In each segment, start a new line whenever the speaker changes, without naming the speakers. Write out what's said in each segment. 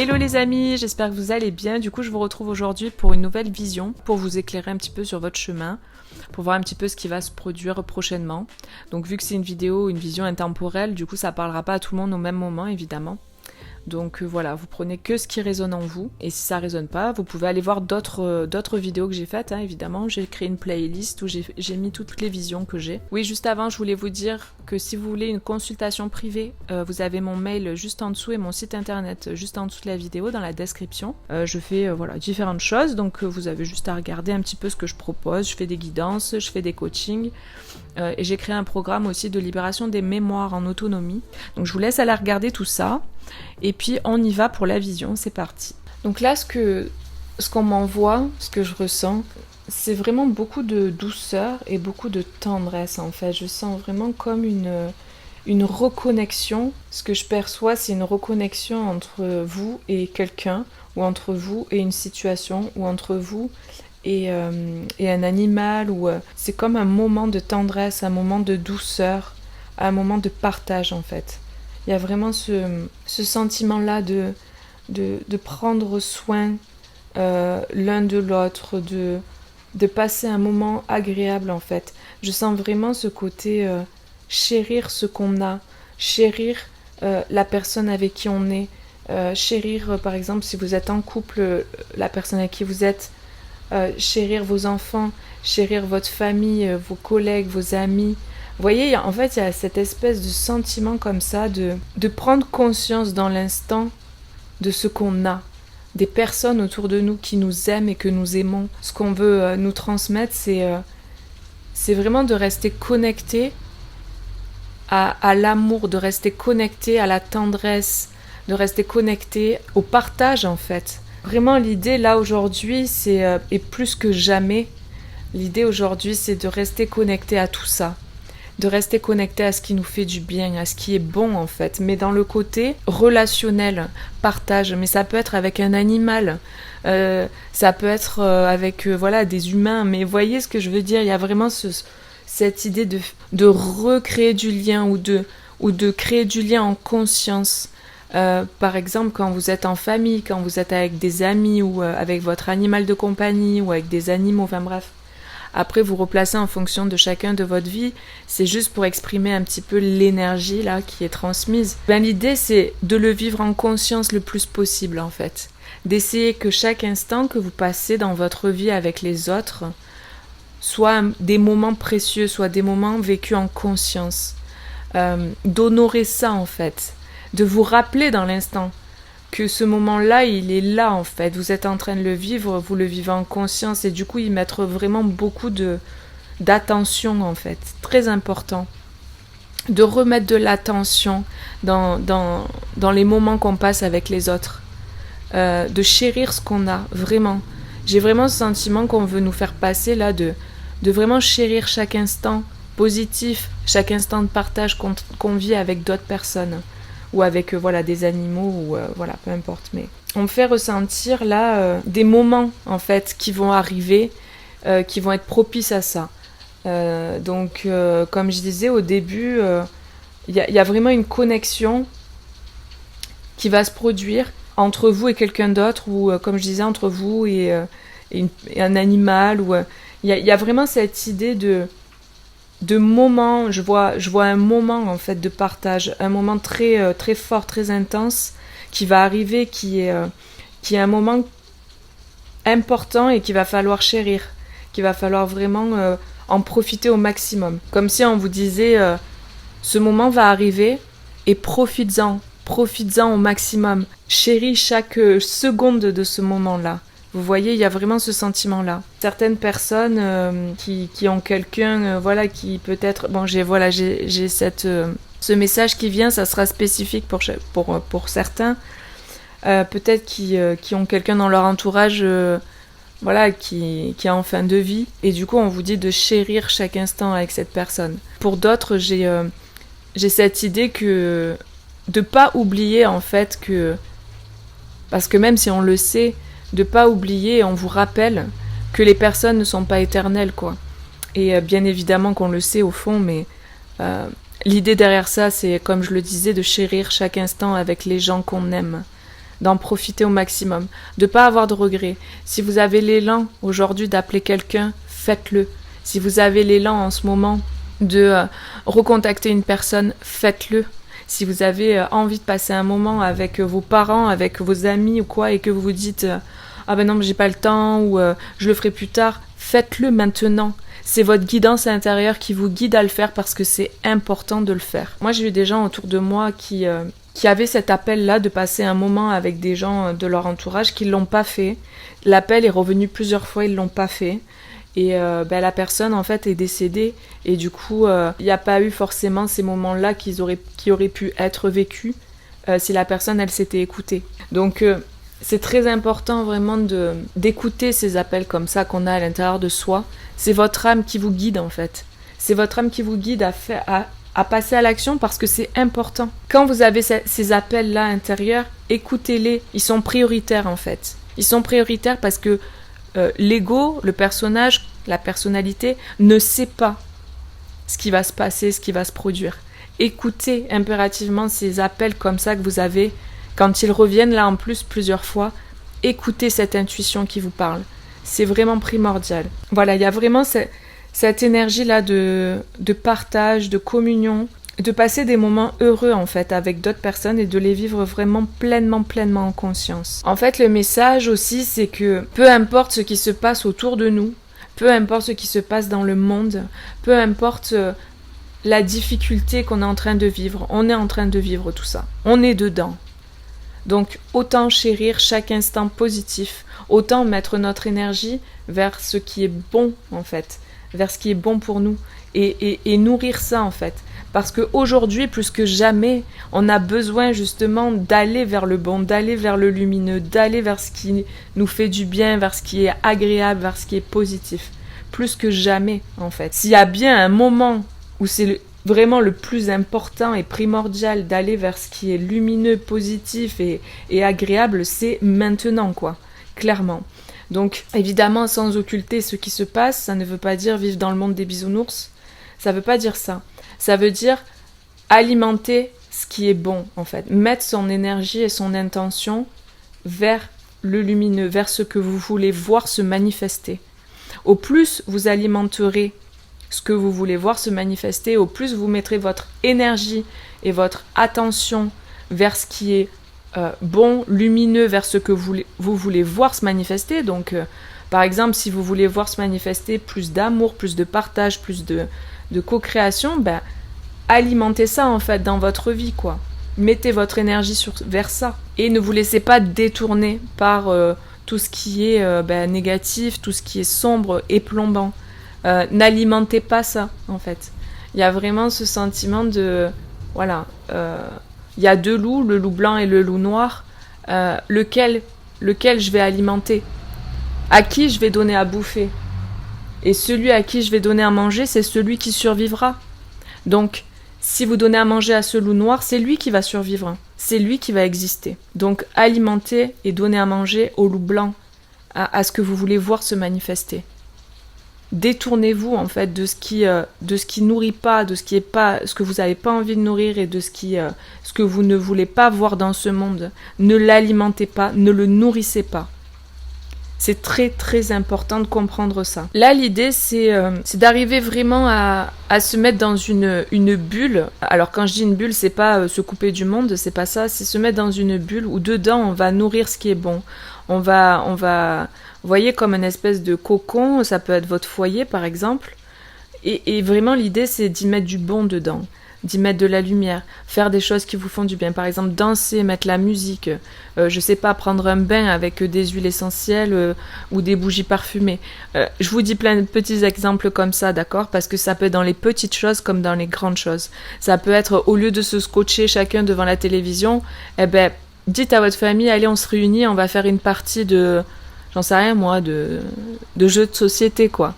Hello les amis, j'espère que vous allez bien. Du coup, je vous retrouve aujourd'hui pour une nouvelle vision, pour vous éclairer un petit peu sur votre chemin, pour voir un petit peu ce qui va se produire prochainement. Donc vu que c'est une vidéo, une vision intemporelle, du coup ça parlera pas à tout le monde au même moment évidemment. Donc voilà, vous prenez que ce qui résonne en vous, et si ça résonne pas, vous pouvez aller voir d'autres vidéos que j'ai faites, hein, évidemment. J'ai créé une playlist où j'ai mis toutes les visions que j'ai. Oui, juste avant, je voulais vous dire que si vous voulez une consultation privée, vous avez mon mail juste en dessous et mon site internet juste en dessous de la vidéo, dans la description. Je fais voilà, différentes choses, donc vous avez juste à regarder un petit peu ce que je propose. Je fais des guidances, je fais des coachings, et j'ai créé un programme aussi de libération des mémoires en autonomie. Donc je vous laisse aller regarder tout ça. Et puis on y va pour la vision, c'est parti. Donc là, ce qu'on m'envoie, ce que je ressens, c'est vraiment beaucoup de douceur et beaucoup de tendresse en fait. Je sens vraiment comme une reconnexion. Ce que je perçois, c'est une reconnexion entre vous et quelqu'un, ou entre vous et une situation, ou entre vous et un animal. C'est comme un moment de tendresse, un moment de douceur, un moment de partage en fait. Il y a vraiment ce sentiment-là de prendre soin l'un de l'autre, de passer un moment agréable en fait. Je sens vraiment ce côté chérir ce qu'on a, chérir la personne avec qui on est, chérir par exemple si vous êtes en couple, la personne avec qui vous êtes, chérir vos enfants, chérir votre famille, vos collègues, vos amis. Vous voyez, en fait, il y a cette espèce de sentiment comme ça de prendre conscience dans l'instant de ce qu'on a, des personnes autour de nous qui nous aiment et que nous aimons. Ce qu'on veut nous transmettre, c'est vraiment de rester connecté à l'amour, de rester connecté à la tendresse, de rester connecté au partage en fait. Vraiment, l'idée là aujourd'hui, et plus que jamais, l'idée aujourd'hui, c'est de rester connecté à tout ça. De rester connecté à ce qui nous fait du bien, à ce qui est bon en fait, mais dans le côté relationnel, partage, mais ça peut être avec un animal, ça peut être avec voilà, des humains, mais voyez ce que je veux dire, il y a vraiment cette idée de recréer du lien ou de créer du lien en conscience. Par exemple, quand vous êtes en famille, quand vous êtes avec des amis ou avec votre animal de compagnie ou avec des animaux, enfin bref. Après, vous replacez en fonction de chacun de votre vie. C'est juste pour exprimer un petit peu l'énergie là qui est transmise. L'idée, c'est de le vivre en conscience le plus possible en fait. D'essayer que chaque instant que vous passez dans votre vie avec les autres soit des moments précieux, soit des moments vécus en conscience. D'honorer ça en fait. De vous rappeler dans l'instant que ce moment-là, il est là en fait. Vous êtes en train de le vivre, vous le vivez en conscience et du coup, y mettre vraiment beaucoup d'attention en fait. Très important. De remettre de l'attention dans les moments qu'on passe avec les autres. De chérir ce qu'on a, vraiment. J'ai vraiment ce sentiment qu'on veut nous faire passer là, de vraiment chérir chaque instant positif, chaque instant de partage qu'on vit avec d'autres personnes. Ou avec voilà, des animaux, ou voilà, peu importe. Mais on me fait ressentir là des moments en fait qui vont arriver, qui vont être propices à ça. Donc comme je disais au début, y a vraiment une connexion qui va se produire entre vous et quelqu'un d'autre, ou comme je disais, entre vous et un animal. Il y a vraiment cette idée de moments, je vois un moment en fait de partage, un moment très très fort, très intense qui va arriver, qui est un moment important et qu'il va falloir chérir, qu'il va falloir vraiment en profiter au maximum. Comme si on vous disait ce moment va arriver et profites-en au maximum. Chéris chaque seconde de ce moment-là. Vous voyez, il y a vraiment ce sentiment-là. Certaines personnes qui ont quelqu'un, voilà, qui peut-être... Bon, j'ai ce message qui vient, ça sera spécifique pour certains. Peut-être qui ont quelqu'un dans leur entourage, voilà, qui est en fin de vie. Et du coup, on vous dit de chérir chaque instant avec cette personne. Pour d'autres, j'ai cette idée que... de pas oublier, en fait, que... Parce que même si on le sait... de pas oublier, on vous rappelle que les personnes ne sont pas éternelles, quoi. Et bien évidemment qu'on le sait au fond, mais l'idée derrière ça, c'est, comme je le disais, de chérir chaque instant avec les gens qu'on aime. d'en profiter au maximum, de pas avoir de regrets. Si vous avez l'élan aujourd'hui d'appeler quelqu'un, faites-le. Si vous avez l'élan en ce moment de recontacter une personne, faites-le. Si vous avez envie de passer un moment avec vos parents, avec vos amis ou quoi, et que vous vous dites ah ben non mais j'ai pas le temps ou je le ferai plus tard, faites-le maintenant. C'est votre guidance intérieure qui vous guide à le faire parce que c'est important de le faire. Moi j'ai eu des gens autour de moi qui avaient cet appel-là de passer un moment avec des gens de leur entourage qui l'ont pas fait. L'appel est revenu plusieurs fois, ils l'ont pas fait. Et la personne en fait est décédée et du coup il n'y a pas eu forcément ces moments-là qui auraient pu être vécus si la personne elle s'était écoutée. Donc c'est très important vraiment d'écouter ces appels comme ça qu'on a à l'intérieur de soi. C'est votre âme qui vous guide en fait. C'est votre âme qui vous guide à passer à l'action parce que c'est important. Quand vous avez ces appels-là intérieurs, écoutez-les. Ils sont prioritaires en fait. Ils sont prioritaires parce que l'ego, le personnage, la personnalité ne sait pas ce qui va se passer, ce qui va se produire. Écoutez impérativement ces appels comme ça que vous avez, quand ils reviennent là en plus plusieurs fois, écoutez cette intuition qui vous parle. C'est vraiment primordial. Voilà, il y a vraiment cette énergie-là de partage, de communion, de passer des moments heureux en fait avec d'autres personnes et de les vivre vraiment pleinement en conscience. En fait, le message aussi, c'est que peu importe ce qui se passe autour de nous, peu importe ce qui se passe dans le monde, peu importe la difficulté qu'on est en train de vivre, on est en train de vivre tout ça. On est dedans. Donc autant chérir chaque instant positif, autant mettre notre énergie vers ce qui est bon en fait, vers ce qui est bon pour nous et nourrir ça en fait. Parce qu'aujourd'hui, plus que jamais, on a besoin justement d'aller vers le bon, d'aller vers le lumineux, d'aller vers ce qui nous fait du bien, vers ce qui est agréable, vers ce qui est positif. Plus que jamais, en fait. S'il y a bien un moment où c'est vraiment le plus important et primordial d'aller vers ce qui est lumineux, positif et agréable, c'est maintenant, quoi. Clairement. Donc, évidemment, sans occulter ce qui se passe, ça ne veut pas dire vivre dans le monde des bisounours. Ça veut pas dire ça. Ça veut dire alimenter ce qui est bon, en fait. Mettre son énergie et son intention vers le lumineux, vers ce que vous voulez voir se manifester. Au plus vous alimenterez ce que vous voulez voir se manifester, au plus vous mettrez votre énergie et votre attention vers ce qui est bon, lumineux, vers ce que vous voulez voir se manifester. Donc, par exemple, si vous voulez voir se manifester plus d'amour, plus de partage, plus de co-création, ben, alimentez ça en fait dans votre vie, quoi. Mettez votre énergie vers ça. Et ne vous laissez pas détourner par tout ce qui est négatif, tout ce qui est sombre et plombant. N'alimentez pas ça, en fait. Il y a vraiment ce sentiment de... Voilà. Il y a deux loups, le loup blanc et le loup noir. Lequel je vais alimenter? À qui je vais donner à bouffer? Et celui à qui je vais donner à manger, c'est celui qui survivra. Donc, si vous donnez à manger à ce loup noir, c'est lui qui va survivre. C'est lui qui va exister. Donc, alimentez et donnez à manger au loup blanc, à ce que vous voulez voir se manifester. Détournez-vous, en fait, de ce qui nourrit pas, de ce qui est pas, ce que vous n'avez pas envie de nourrir et de ce que vous ne voulez pas voir dans ce monde. Ne l'alimentez pas, ne le nourrissez pas. C'est très très important de comprendre ça. Là, l'idée, c'est d'arriver vraiment à se mettre dans une bulle. Alors, quand je dis une bulle, c'est pas se couper du monde, c'est pas ça. C'est se mettre dans une bulle où dedans, on va nourrir ce qui est bon. On va, vous voyez, comme une espèce de cocon, ça peut être votre foyer, par exemple. Et vraiment, l'idée, c'est d'y mettre du bon dedans. D'y mettre de la lumière, faire des choses qui vous font du bien, par exemple danser, mettre la musique, je sais pas, prendre un bain avec des huiles essentielles ou des bougies parfumées. Je vous dis plein de petits exemples comme ça, d'accord, parce que ça peut être dans les petites choses comme dans les grandes choses. Ça peut être, au lieu de se scotcher chacun devant la télévision, dites à votre famille, allez, on se réunit, on va faire une partie de, j'en sais rien moi, de jeux de société, quoi.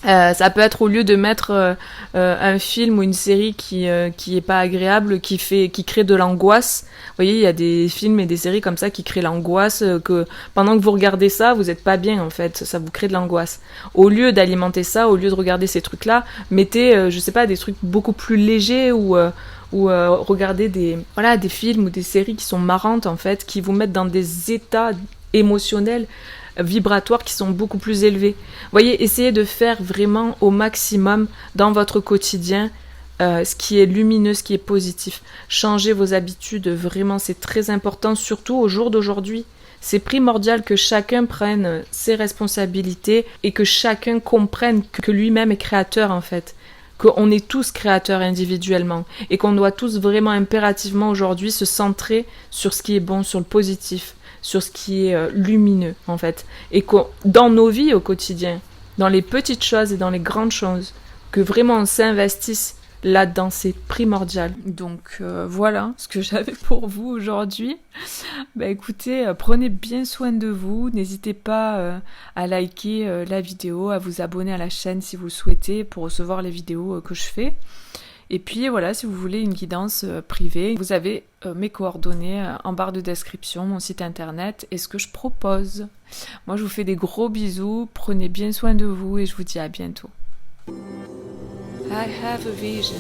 Ça peut être, au lieu de mettre un film ou une série qui est pas agréable, qui crée de l'angoisse. Vous voyez, il y a des films et des séries comme ça qui créent l'angoisse, que pendant que vous regardez ça, vous êtes pas bien en fait, ça vous crée de l'angoisse. Au lieu d'alimenter ça, au lieu de regarder ces trucs-là, mettez, je sais pas, des trucs beaucoup plus légers ou ou regarder des films ou des séries qui sont marrantes en fait, qui vous mettent dans des états émotionnels, vibratoires qui sont beaucoup plus élevés. Vous voyez, essayez de faire vraiment au maximum dans votre quotidien ce qui est lumineux, ce qui est positif. Changez vos habitudes, vraiment c'est très important, surtout au jour d'aujourd'hui. C'est primordial que chacun prenne ses responsabilités et que chacun comprenne que lui-même est créateur en fait. Qu'on est tous créateurs individuellement et qu'on doit tous vraiment impérativement aujourd'hui se centrer sur ce qui est bon, sur le positif, sur ce qui est lumineux en fait. Et dans nos vies au quotidien, dans les petites choses et dans les grandes choses, que vraiment on s'investisse là-dedans, c'est primordial. Donc voilà ce que j'avais pour vous aujourd'hui. Écoutez, prenez bien soin de vous. N'hésitez pas à liker la vidéo, à vous abonner à la chaîne si vous le souhaitez pour recevoir les vidéos que je fais. Et puis voilà, si vous voulez une guidance privée, vous avez mes coordonnées en barre de description, mon site internet et ce que je propose. Moi, je vous fais des gros bisous. Prenez bien soin de vous et je vous dis à bientôt. I have a vision.